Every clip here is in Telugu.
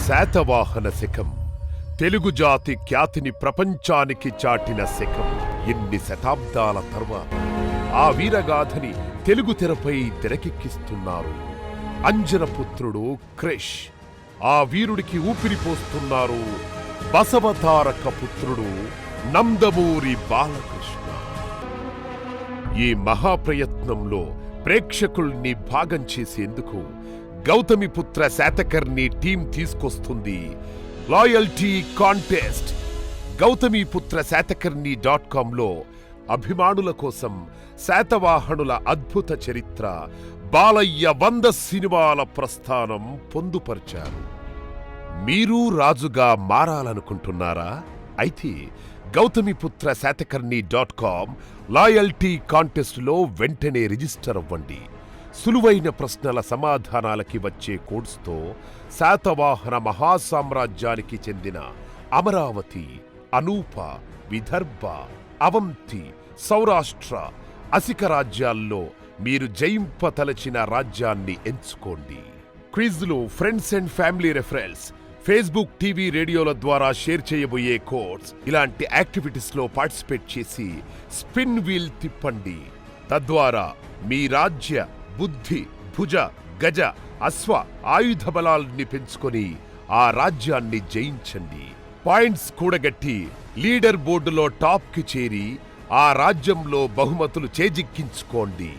శాతవాహన శకం తెలుగు జాతి ఖ్యాతిని ప్రపంచానికి చాటిన శకం. ఎన్ని శతాబ్దాల తర్వాత ఆ వీరగాథని తెలుగు తెరపై తెరకెక్కిస్తున్నారు. అంజనపుత్రుడు క్రిష్. ఆ వీరుడికి ఊపిరిపోస్తున్నారు బసవతారక పుత్రుడు నందమూరి బాలకృష్ణ. ఈ మహాప్రయత్నంలో ప్రేక్షకుల్ని భాగం చేసేందుకు గౌతమిపుత్ర శాతకర్ణి టీం తీసుకొస్తుంది లాయల్టీ కాంటెస్ట్. గౌతమిపుత్ర శాతకర్ణి.com అభిమానుల కోసం శాతవాహనుల అద్భుత చరిత్ర, బాలయ్య 100 సినిమాల ప్రస్థానం పొందుపర్చారు. మీరు రాజుగా మారాలనుకుంటున్నారా? అయితే గౌతమిపుత్ర శాతకర్ణి.com లాయల్టీ కాంటెస్టులో వెంటనే రిజిస్టర్ అవ్వండి. సులువైన ప్రశ్నల సమాధానాలకి వచ్చే కోడ్స్తో శాతవాహన మహాసామ్రాజ్యానికి చెందిన అమరావతి, అనూప, విదర్భ, అవంతి, సౌరాష్ట్ర, అసిక రాజ్యాల్లో మీరు జయింపతలచిన రాజ్యాన్ని ఎంచుకోండి. క్విజ్లు, friends and family reference, Facebook, TV, రేడియోల ద్వారా షేర్ చేయబోయే కోడ్స్, ఇలాంటి యాక్టివిటీస్లో పార్టిసిపేట్ చేసి స్పిన్ వీల్ తిప్పండి. తద్వారా మీ రాజ్య బుద్ధి, భుజ, గజ, అశ్వ, ఆయుధ బలాల్ని పెంచుకొని ఆ రాజ్యాన్ని జయించండి. పాయింట్స్ కూడగట్టి లీడర్ బోర్డులో టాప్కి చేరి ఆ రాజ్యంలో బహుమతులు చేజిక్కించుకోండి.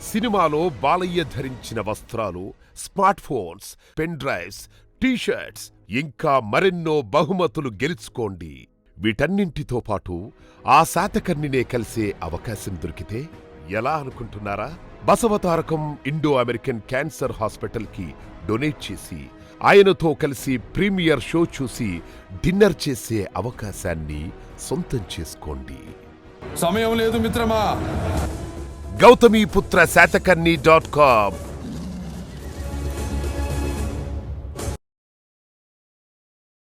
సినిమాలో బాలయ్య ధరించిన వస్త్రాలు, smart phones, pen drives, T-shirts, ఇంకా మరెన్నో బహుమతులు గెలుచుకోండి. వీటన్నింటితో పాటు ఆ శాతకర్ణినే కలిసే అవకాశం దొరికితే ఎలా అనుకుంటున్నారా? బసవతారకం ఇండో అమెరికన్ క్యాన్సర్ హాస్పిటల్కి డొనేట్ చేసి ఆయనతో కలిసి ప్రీమియర్ షో చూసి డిన్నర్ చేసే అవకాశాన్ని సొంతం చేసుకోండి. సమయం లేదు మిత్రమా. గౌతమిపుత్ర శాతకర్ణి.com